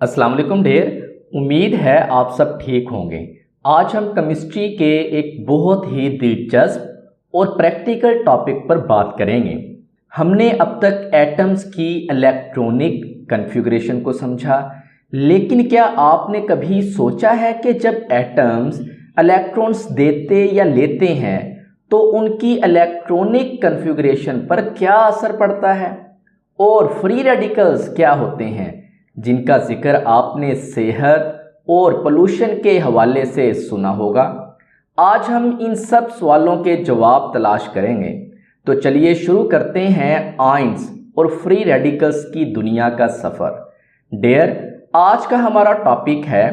अस्सलाम वालेकुम ढेर। उम्मीद है आप सब ठीक होंगे। आज हम केमिस्ट्री के एक बहुत ही दिलचस्प और प्रैक्टिकल टॉपिक पर बात करेंगे। हमने अब तक एटम्स की इलेक्ट्रॉनिक कन्फिग्रेशन को समझा, लेकिन क्या आपने कभी सोचा है कि जब एटम्स इलेक्ट्रॉन्स देते या लेते हैं तो उनकी इलेक्ट्रॉनिक कन्फिग्रेशन पर क्या असर पड़ता है, और फ्री रेडिकल्स क्या होते हैं जिनका जिक्र आपने सेहत और पोल्यूशन के हवाले से सुना होगा। आज हम इन सब सवालों के जवाब तलाश करेंगे। तो चलिए शुरू करते हैं आयंस और फ्री रेडिकल्स की दुनिया का सफ़र। डियर, आज का हमारा टॉपिक है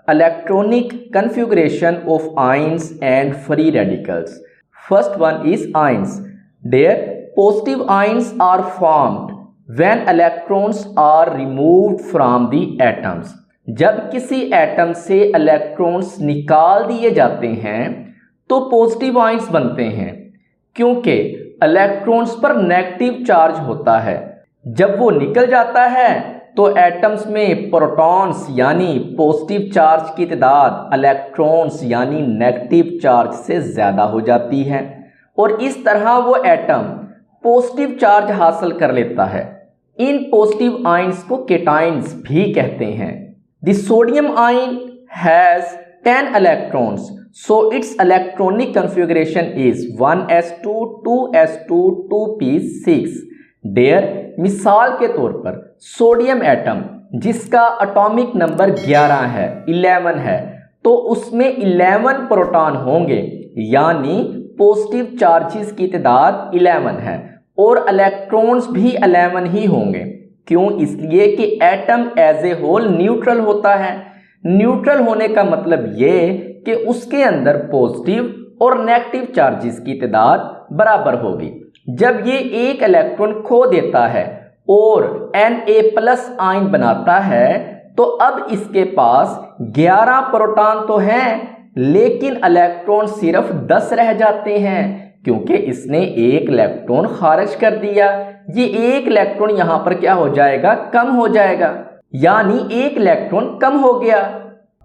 electronic configuration of ions and free radicals. First one is ions. Dear, positive ions are formed when electrons are removed from the atoms। जब किसी एटम से इलेक्ट्रॉन्स निकाल दिए जाते हैं तो पॉजिटिव आयंस बनते हैं, क्योंकि इलेक्ट्रॉन्स पर नेगेटिव चार्ज होता है। जब वो निकल जाता है तो एटम्स में प्रोटॉन्स यानी पॉजिटिव चार्ज की तादाद इलेक्ट्रॉन्स यानी नेगेटिव चार्ज से ज़्यादा हो जाती है, और इस तरह वो एटम पॉजिटिव चार्ज हासिल कर लेता है। इन पॉजिटिव आयंस को केटाइंस भी कहते हैं। The sodium ion has 10 electrons, so its electronic configuration is 1s2 2s2 2p6। Dear, मिसाल के तौर पर सोडियम एटम जिसका एटॉमिक नंबर 11 है, तो उसमें 11 प्रोटॉन होंगे, यानी पॉजिटिव चार्जेस की तादाद 11 है, और इलेक्ट्रॉन्स भी 11 ही होंगे। क्यों? इसलिए कि atom as a whole neutral होता है। न्यूट्रल होने का मतलब ये कि उसके अंदर पॉजिटिव और नेगेटिव चार्जेस की तादाद बराबर होगी। जब ये एक इलेक्ट्रॉन खो देता है और Na+ आयन बनाता है, तो अब इसके पास 11 प्रोटॉन तो हैं, लेकिन इलेक्ट्रॉन सिर्फ 10 रह जाते हैं, क्योंकि इसने एक इलेक्ट्रॉन खारिज कर दिया। ये एक इलेक्ट्रॉन यहां पर क्या हो जाएगा? कम हो जाएगा, यानी एक इलेक्ट्रॉन कम हो गया।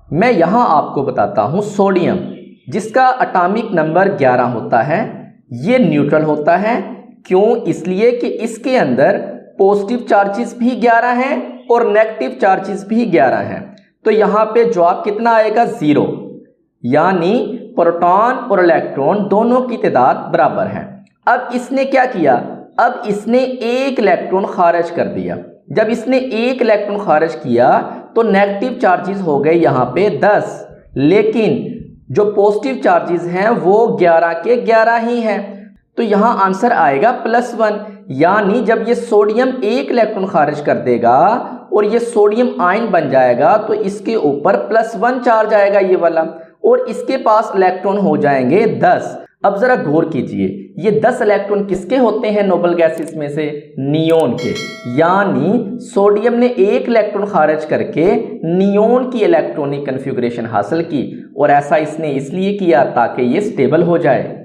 मैं यहां आपको बताता हूं, सोडियम जिसका एटॉमिक नंबर 11 होता है, ये न्यूट्रल होता है। क्यों? इसलिए कि इसके अंदर पॉजिटिव चार्जेस भी 11 हैं और नेगेटिव चार्जेस भी 11 हैं। तो यहां पे जवाब कितना आएगा? 0, यानी प्रोटॉन और इलेक्ट्रॉन दोनों की तादाद बराबर है। अब इसने क्या किया? अब इसने एक इलेक्ट्रॉन खारिज कर दिया। जब इसने एक इलेक्ट्रॉन खारिज किया तो नेगेटिव चार्जेस हो गए यहाँ पे 10, लेकिन जो पॉजिटिव चार्जेस हैं वो 11 के 11 ही हैं। तो यहाँ आंसर आएगा +1, यानी जब ये सोडियम एक इलेक्ट्रॉन खारिज कर देगा और ये सोडियम आयन बन जाएगा तो इसके ऊपर +1 चार्ज आएगा ये वाला, और इसके पास इलेक्ट्रॉन हो जाएंगे 10। अब जरा गौर कीजिए, ये 10 इलेक्ट्रॉन किसके होते हैं नोबल गैसेस में से? नियोन के। यानी सोडियम ने एक इलेक्ट्रॉन खारिज करके नियोन की इलेक्ट्रॉनिक कन्फिग्रेशन हासिल की, और ऐसा इसने इसलिए किया ताकि ये स्टेबल हो जाए।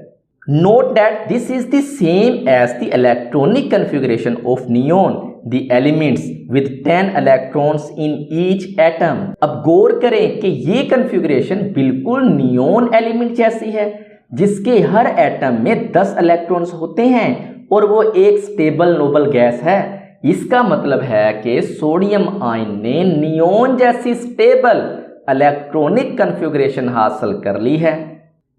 Note that this is the same as the electronic configuration of neon, the elements with 10 electrons in each atom। अब गौर करें कि ये कन्फिग्रेशन बिल्कुल नियोन एलिमेंट जैसी है, जिसके हर एटम में 10 इलेक्ट्रॉन्स होते हैं और वो एक स्टेबल नोबल गैस है। इसका मतलब है कि सोडियम आयन ने नियोन जैसी स्टेबल इलेक्ट्रॉनिक कन्फिग्रेशन हासिल कर ली है।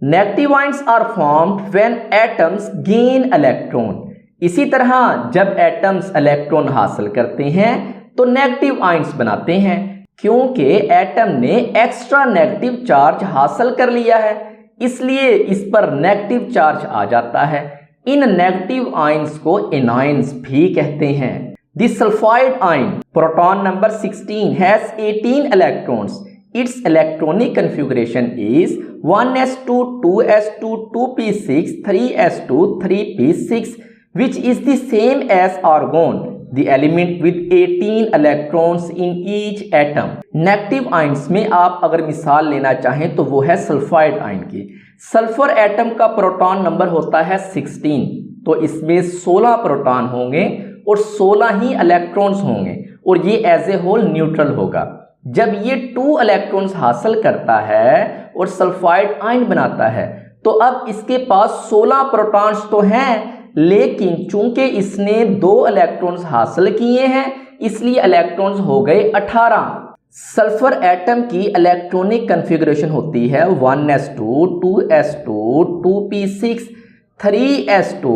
Negative ions are formed when atoms gain electron. इसी तरह जब एटम्स इलेक्ट्रॉन हासिल करते हैं तो नेगेटिव आयंस बनाते हैं, क्योंकि एटम ने एक्स्ट्रा नेगेटिव चार्ज हासिल कर लिया है, इसलिए इस पर नेगेटिव चार्ज आ जाता है। इन नेगेटिव आयंस को एनायंस भी कहते हैं। The sulphide ion, proton number 16, has 18 electrons. It's electronic configuration is 1s2 2s2 2p6 3s2 3p6, which is the same as argon, the element with 18 electrons in each atom। Negative ions में आप अगर मिसाल लेना चाहें तो वो है sulphide ion की। सल्फर एटम का प्रोटॉन नंबर होता है 16, तो इसमें 16 प्रोटॉन होंगे और 16 ही इलेक्ट्रॉन्स होंगे, और ये एज ए होल न्यूट्रल होगा। जब ये 2 इलेक्ट्रॉन्स हासिल करता है और सल्फाइड आयन बनाता है तो अब इसके पास 16 प्रोटॉन्स तो हैं, लेकिन चूंकि इसने 2 इलेक्ट्रॉन्स हासिल किए हैं इसलिए इलेक्ट्रॉन्स हो गए 18। सल्फर एटम की इलेक्ट्रॉनिक कॉन्फ़िगरेशन होती है 1s2, 2s2, 2p6, 3s2,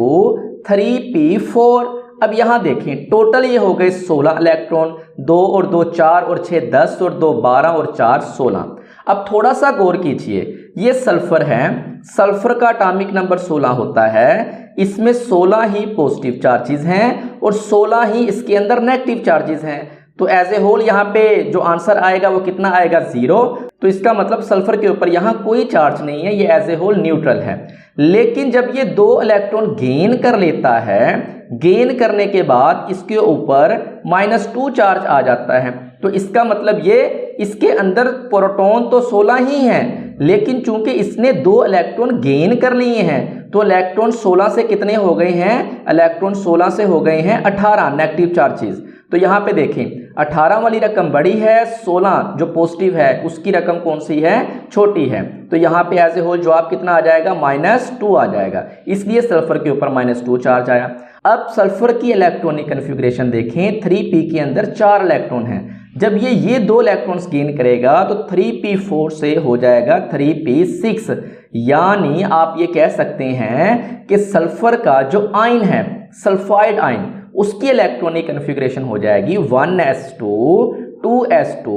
3p4। अब यहाँ देखें टोटल ये हो गए 16 इलेक्ट्रॉन, 2 और 2 4 और 6 10 और 2 12 और 4 16। अब थोड़ा सा गौर कीजिए, ये सल्फर है, सल्फर का एटॉमिक नंबर 16 होता है, इसमें 16 ही पॉजिटिव चार्जेस हैं और 16 ही इसके अंदर नेगेटिव चार्जेस हैं। तो एज ए होल यहाँ पे जो आंसर आएगा वो कितना आएगा 0। तो इसका मतलब सल्फर के ऊपर यहाँ कोई चार्ज नहीं है, ये एज ए होल न्यूट्रल है। लेकिन जब ये 2 इलेक्ट्रॉन गेन कर लेता है, गेन करने के बाद इसके ऊपर -2 चार्ज आ जाता है, तो इसका मतलब ये इसके अंदर प्रोटॉन तो 16 ही हैं, लेकिन चूंकि इसने 2 इलेक्ट्रॉन गेन कर लिए हैं तो इलेक्ट्रॉन 16 से कितने हो गए हैं, इलेक्ट्रॉन 16 से हो गए हैं 18 नेगेटिव चार्जेस। तो यहाँ पे देखें 18 वाली रकम बड़ी है, 16 जो पॉजिटिव है उसकी रकम कौन सी है, छोटी है। तो यहाँ पे एज ए होल जवाब कितना आ जाएगा, -2 आ जाएगा, इसलिए सल्फर के ऊपर -2 चार्ज आया। अब सल्फर की इलेक्ट्रॉनिक कन्फिग्रेशन देखें, 3p के अंदर 4 इलेक्ट्रॉन हैं। जब ये 2 इलेक्ट्रॉन्स गेन करेगा तो 3p4 से हो जाएगा 3p6, यानी आप ये कह सकते हैं कि सल्फर का जो आयन है, सल्फाइड आयन, उसकी इलेक्ट्रॉनिक कन्फिग्रेशन हो जाएगी 1s2, 2s2,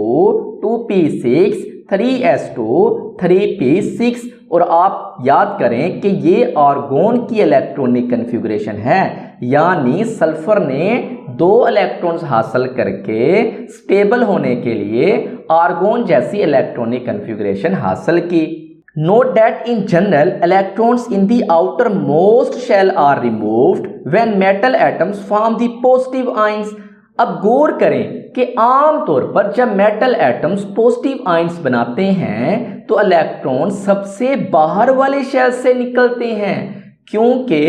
2p6, 3s2, 3p6। और आप याद करें कि ये आर्गोन की इलेक्ट्रॉनिक कन्फिग्रेशन है, यानी सल्फर ने 2 इलेक्ट्रॉन्स हासिल करके स्टेबल होने के लिए आर्गोन जैसी इलेक्ट्रॉनिक कन्फिग्रेशन हासिल की। Note that in general, electrons in the outermost shell are removed when metal atoms form the positive ions. अब गौर करें कि आम तौर पर जब मेटल एटम्स पॉजिटिव आयंस बनाते हैं तो इलेक्ट्रॉन सबसे बाहर वाले शेल से निकलते हैं, क्योंकि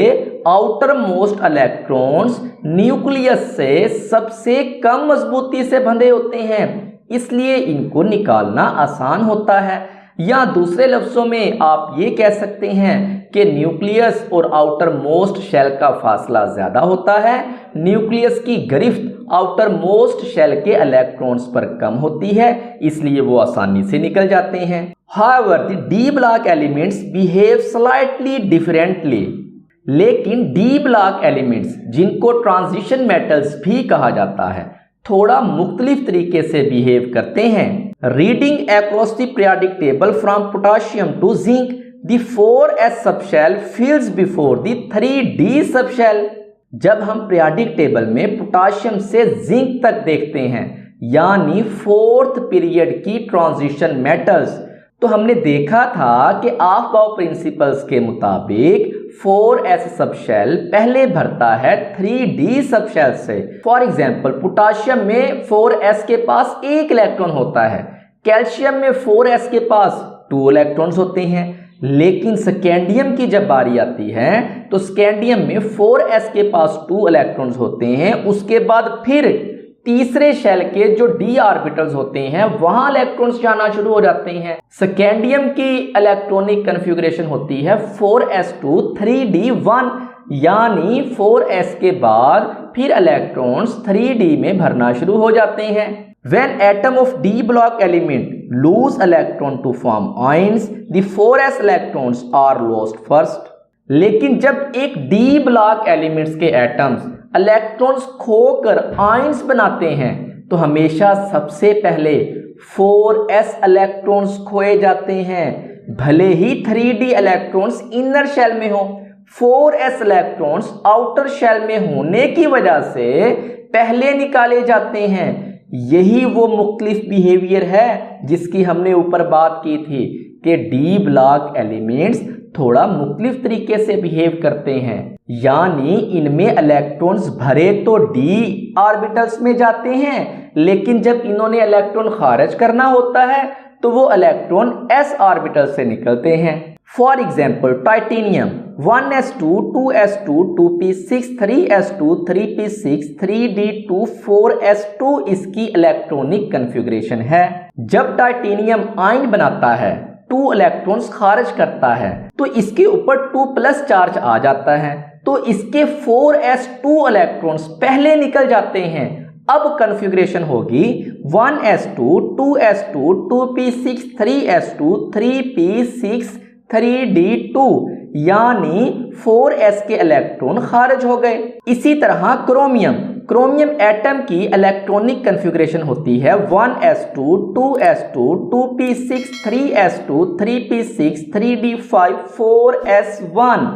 आउटर मोस्ट इलेक्ट्रॉन्स न्यूक्लियस से सबसे कम मजबूती से बंधे होते हैं, इसलिए इनको निकालना आसान होता है। या दूसरे लफ्जों में आप ये कह सकते हैं कि न्यूक्लियस और आउटर मोस्ट शेल का फासला ज्यादा होता है, न्यूक्लियस की गिरफ्त आउटर मोस्ट शेल के इलेक्ट्रॉन्स पर कम होती है, इसलिए वो आसानी से निकल जाते हैं। However, the d block elements behave slightly differently. लेकिन d block एलिमेंट्स, जिनको ट्रांजिशन मेटल्स भी कहा जाता है, थोड़ा मुख्तलिफ तरीके से बिहेव करते हैं। Reading across the periodic table from potassium to zinc, the 4s subshell fills before the 3d subshell. जब हम पीरियोडिक टेबल में पोटाशियम से जिंक तक देखते हैं, यानी 4th पीरियड की ट्रांजिशन मेटल्स, तो हमने देखा था कि ऑफ-बाउ प्रिंसिपल्स के मुताबिक 4s सबशेल पहले भरता है 3d सबशेल से। फॉर एग्जांपल पोटाशियम में 4s के पास 1 इलेक्ट्रॉन होता है, कैल्शियम में 4s के पास 2 इलेक्ट्रॉन्स होते हैं। लेकिन स्कैंडियम की जब बारी आती है तो स्कैंडियम में 4s के पास 2 इलेक्ट्रॉन्स होते हैं, उसके बाद फिर तीसरे शेल के जो d ऑर्बिटल्स होते हैं वहां इलेक्ट्रॉन्स जाना शुरू हो जाते हैं। स्कैंडियम की इलेक्ट्रॉनिक कन्फिग्रेशन होती है 4s2 3d1, यानी 4s के बाद फिर इलेक्ट्रॉन्स 3d में भरना शुरू हो जाते हैं। When atom of d block element lose electron to form ions, the 4s electrons are lost first. लेकिन जब एक d block elements के एटम्स इलेक्ट्रॉन्स खोकर आयंस बनाते हैं तो हमेशा सबसे पहले 4s इलेक्ट्रॉन्स खोए जाते हैं, भले ही 3d इलेक्ट्रॉन्स इनर शेल में हो। 4s इलेक्ट्रॉन्स आउटर शेल में होने की वजह से पहले निकाले जाते हैं। यही वो मुख्तलिफ बिहेवियर है जिसकी हमने ऊपर बात की थी कि डी ब्लॉक एलिमेंट्स थोड़ा मुख्तलिफ तरीके से बिहेव करते हैं, यानी इनमें इलेक्ट्रॉन्स भरे तो डी ऑर्बिटल्स में जाते हैं, लेकिन जब इन्होंने इलेक्ट्रॉन खारिज करना होता है तो वो इलेक्ट्रॉन एस ऑर्बिटल से निकलते हैं। For example titanium 1s2 2s2 2p6 3s2 3p6 3d2 4s2 इसकी इलेक्ट्रॉनिक कन्फिगरेशन है। जब टाइटेनियम आयन बनाता है 2 इलेक्ट्रॉन्स खारिज करता है तो इसके ऊपर 2+ चार्ज आ जाता है, तो इसके 4s2 इलेक्ट्रॉन्स पहले निकल जाते हैं। अब कन्फिगरेशन होगी 1s2 2s2 2p6 3s2 3p6 3d2 यानी 4s के इलेक्ट्रॉन खारिज हो गए। इसी तरह क्रोमियम एटम की इलेक्ट्रॉनिक कन्फिगरेशन होती है 1s2 2s2 2p6 3s2 3p6 3d5 4s1।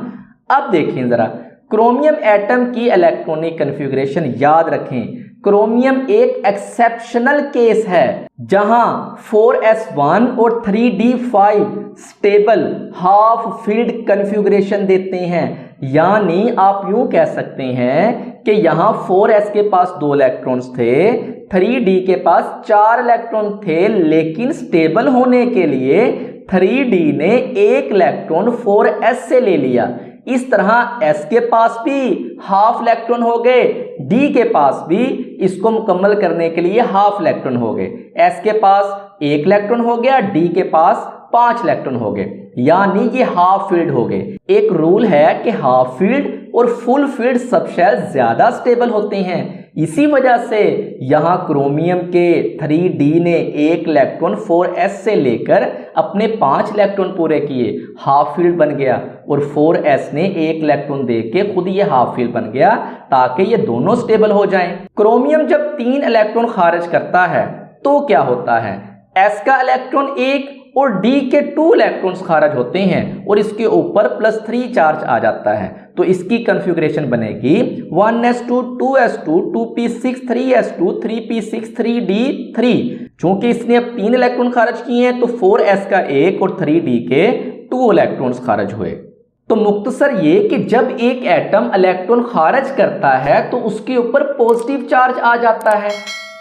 अब देखें जरा क्रोमियम एटम की इलेक्ट्रॉनिक कन्फिगरेशन याद रखें। क्रोमियम एक एक्सेप्शनल केस है जहां 4s1 और 3d5 stable half field configuration देते हैं, यानी आप यूं कह सकते हैं कि यहां 4s के पास 2 इलेक्ट्रॉन्स थे, 3d के पास 4 इलेक्ट्रॉन थे, लेकिन स्टेबल होने के लिए 3d ने 1 इलेक्ट्रॉन 4s से ले लिया। इस तरह s के पास भी हाफ इलेक्ट्रॉन हो गए, d के पास भी इसको मुकम्मल करने के लिए हाफ इलेक्ट्रॉन हो गए। s के पास 1 इलेक्ट्रॉन हो गया, d के पास 5 इलेक्ट्रॉन हो गए, यानी ये हाफ फील्ड हो गए। एक रूल है कि हाफ फील्ड और फुल फील्ड सबशेल ज्यादा स्टेबल होते हैं। इसी वजह से यहां क्रोमियम के 3d ने 1 इलेक्ट्रॉन 4s से लेकर अपने 5 इलेक्ट्रॉन पूरे किए, हाफ फील्ड बन गया, और 4s ने 1 इलेक्ट्रॉन देके खुद ये हाफ फील्ड बन गया ताकि ये दोनों स्टेबल हो जाएं। क्रोमियम जब 3 इलेक्ट्रॉन खारिज करता है तो क्या होता है, s का इलेक्ट्रॉन 1 और d के 2 इलेक्ट्रॉन्स खारिज होते हैं और इसके ऊपर +3 चार्ज आ जाता है, तो इसकी कन्फिगरेशन बनेगी 1s2 2s2 2p6 3s2 3p6 3d3। चूंकि इसने अब 3 इलेक्ट्रॉन खारिज किए हैं तो 4s का 1 और 3d के 2 इलेक्ट्रॉन्स खारिज हुए। तो मुख्तसर ये कि जब एक एटम इलेक्ट्रॉन खारिज करता है तो उसके ऊपर पॉजिटिव चार्ज आ जाता है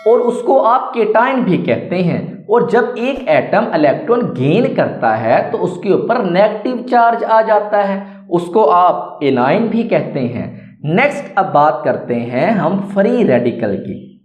और उसको आप केटायन भी कहते हैं, और जब एक एटम इलेक्ट्रॉन गेन करता है तो उसके ऊपर नेगेटिव चार्ज आ जाता है, उसको आप एनायन भी कहते हैं। नेक्स्ट अब बात करते हैं हम फ्री रेडिकल की।